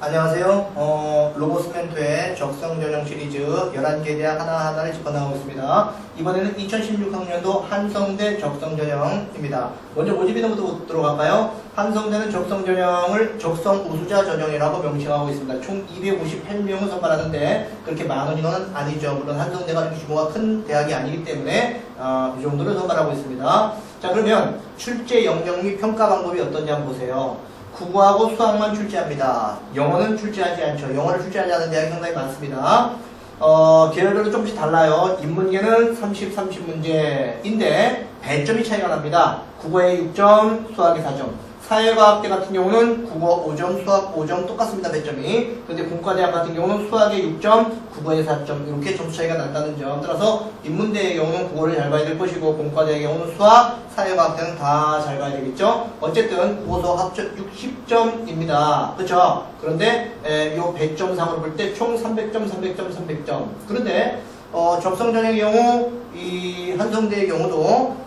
안녕하세요. 로봇스멘토의 적성전형 시리즈 11개 대학 하나하나를 짚어나가고 있습니다. 이번에는 2016학년도 한성대 적성전형입니다. 먼저 모집인원부터 보도록 할까요? 한성대는 적성전형을 적성우수자 전형이라고 명칭하고 있습니다. 총 258명을 선발하는데 그렇게 많은 인원은 아니죠. 물론 한성대가 규모가 큰 대학이 아니기 때문에 이 정도를 선발하고 있습니다. 자, 그러면 출제 영역 및 평가 방법이 어떤지 한번 보세요. 국어하고 수학만 출제합니다. 영어는 출제하지 않죠. 영어를 출제하지 않는 대학이 상당히 많습니다. 계열별로 조금씩 달라요. 인문계는 30문제인데 배점이 차이가 납니다. 국어에 6점, 수학에 4점. 사회과학대 같은 경우는 국어 5점, 수학 5점 똑같습니다. 배점이. 근데 공과대학 같은 경우는 수학에 6점, 국어에 4점 이렇게 점수 차이가 난다는 점. 따라서 인문대의 경우는 국어를 잘 봐야 될 것이고 공과대의 경우는 수학, 사회과학대는 다 잘 봐야 되겠죠. 어쨌든 국어 수학 합쳐 60점입니다. 그렇죠? 그런데 요 배점상으로 볼 때 총 300점, 300점, 300점. 그런데 적성전형의 경우 이 한성대의 경우도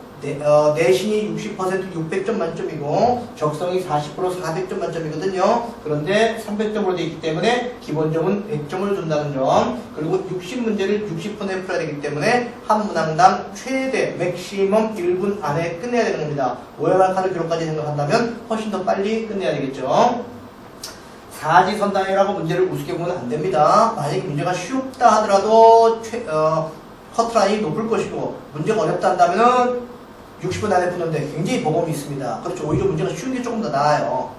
내신이 60% 600점 만점이고 적성이 40% 400점 만점이거든요. 그런데 300점으로 되어 있기 때문에 기본점은 100점을 준다는 점, 그리고 60문제를 60분에 풀어야 되기 때문에 한 문항당 최대 맥시멈 1분 안에 끝내야 되는 겁니다. 오해할 카드 기록까지 생각한다면 훨씬 더 빨리 끝내야 되겠죠. 사지선다해라고 문제를 우습게 보면 안 됩니다. 만약에 문제가 쉽다 하더라도 커트라인이 높을 것이고 문제가 어렵다 한다면은 60분 안에 푸는데 굉장히 버거움이 있습니다. 그렇죠. 오히려 문제가 쉬운 게 조금 더 나아요.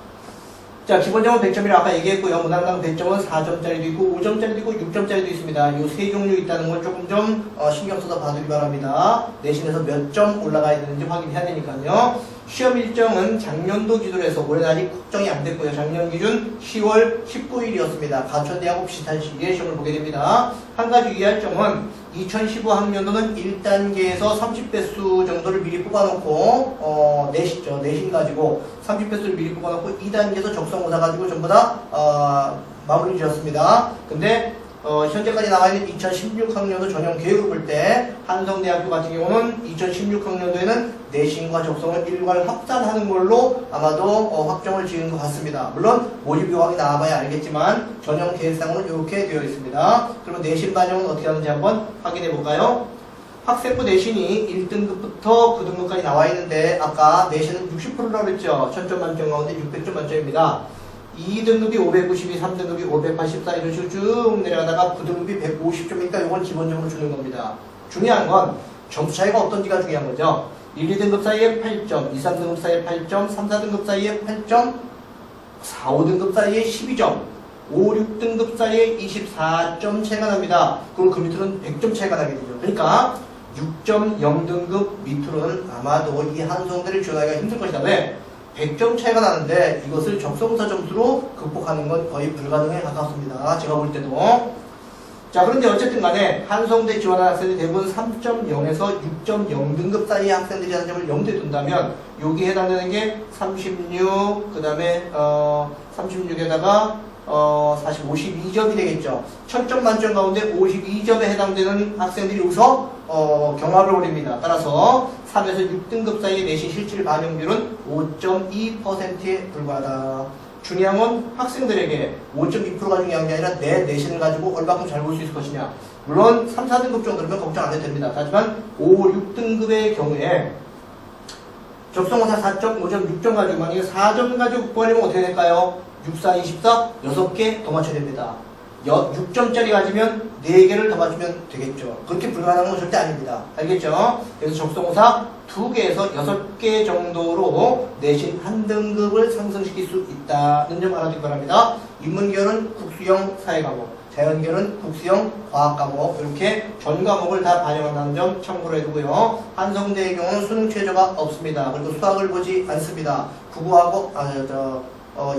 자, 기본점은 100점이라고 아까 얘기했고요. 문항당 100점은 4점짜리도 있고 5점짜리도 있고 6점짜리도 있습니다. 이 세 종류 있다는 걸 조금 좀 신경 써서 봐두기 바랍니다. 내신에서 몇 점 올라가야 되는지 확인해야 되니까요. 시험 일정은 작년도 기준으로 해서 올해는 아직 확정이 안 됐고요. 작년 기준 10월 19일이었습니다. 가천대하고 비슷한 시기에 시험을 보게 됩니다. 한 가지 유의할 점은 2015학년도는 1단계에서 30배수 정도를 미리 뽑아놓고 내신 가지고 30배수를 미리 뽑아놓고 2단계에서 적성고사 가지고 전부 다 마무리 지었습니다. 근데 현재까지 나와 있는 2016학년도 전형 계획을 볼 때 한성대학교 같은 경우는 2016학년도에는 내신과 적성을 일괄 합산하는 걸로 아마도 확정을 지은 것 같습니다. 물론 모집 요강이 나와봐야 알겠지만 전형 계획상으로는 이렇게 되어 있습니다. 그러면 내신 반영은 어떻게 하는지 한번 확인해 볼까요? 학생부 내신이 1등급부터 9등급까지 나와 있는데 아까 내신은 60%라고 했죠. 1000점 만점 가운데 600점 만점입니다. 2등급이 592, 3등급이 584 이런 식으로 쭉 내려가다가 9등급이 150점이니까 이건 기본적으로 주는 겁니다. 중요한 건 점수 차이가 어떤지가 중요한 거죠. 1, 2등급 사이에 8점, 2, 3등급 사이에 8점, 3, 4등급 사이에 8점, 4, 5등급 사이에 12점, 5, 6등급 사이에 24점 차이가 납니다. 그럼 그 밑으로는 100점 차이가 나게 되죠. 그러니까 6.0등급 밑으로는 아마도 이 한성대를 지원하기가 힘들 것이다. 왜? 100점 차이가 나는데 이것을 적성고사 점수로 극복하는 건 거의 불가능에 가깝습니다. 제가 볼 때도. 자, 그런데 어쨌든 간에 한성대 지원하는 학생들이 대부분 3.0에서 6.0등급 사이의 학생들이라는 점을 염두에 둔다면 여기에 해당되는 게 36, 그 다음에 36에다가 52점이 되겠죠. 1000점 만점 가운데 52점에 해당되는 학생들이 여기서 경합을 벌입니다. 따라서 3에서 6등급 사이의 내신 실질 반영률은 5.2%에 불과하다. 중요한 건 학생들에게 5.2%가 중요한 게 아니라 내 내신을 가지고 얼마큼 잘 볼 수 있을 것이냐. 물론 3, 4등급 정도면 걱정 안 해도 됩니다. 하지만 5, 6등급의 경우에 적성고사 4점, 5점, 6점 가지고 만약에 4점 가지고 극복하려면 어떻게 될까요? 6, 4, 24, 6개 더 맞춰야 됩니다. 6점짜리 가지면 4개를 더 맞추면 되겠죠. 그렇게 불가능한 건 절대 아닙니다. 알겠죠? 그래서 적성고사 2개에서 6개 정도로 내신 한 등급을 상승시킬 수 있다는 점 알아두기 바랍니다. 인문계열은 국수형 사회과목, 자연계열은 국수형 과학과목 이렇게 전 과목을 다 반영한다는 점 참고로 해두고요. 한성대의 경우는 수능 최저가 없습니다. 그리고 수학을 보지 않습니다. 국어하고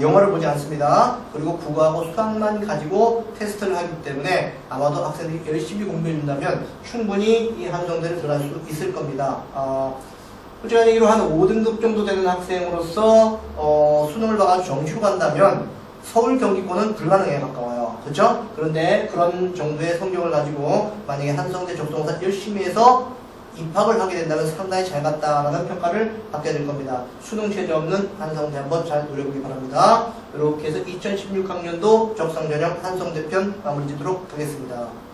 영어를 보지 않습니다. 그리고 국어하고 수학만 가지고 테스트를 하기 때문에 아마도 학생들이 열심히 공부해준다면 충분히 이 한성대를 들어갈 수 있을 겁니다. 솔직한 얘기로 한 5등급 정도 되는 학생으로서 수능을 봐가지고 정시로 간다면 서울 경기권은 불가능에 가까워요. 그렇죠? 그런데 그런 정도의 성적을 가지고 만약에 한성대 적성고사 열심히 해서 입학을 하게 된다면 상당히 잘 갔다라는 평가를 받게 될 겁니다. 수능 최저 없는 한성대 한번 잘 노려보기 바랍니다. 이렇게 해서 2016학년도 적성전형 한성대 편 마무리 짓도록 하겠습니다.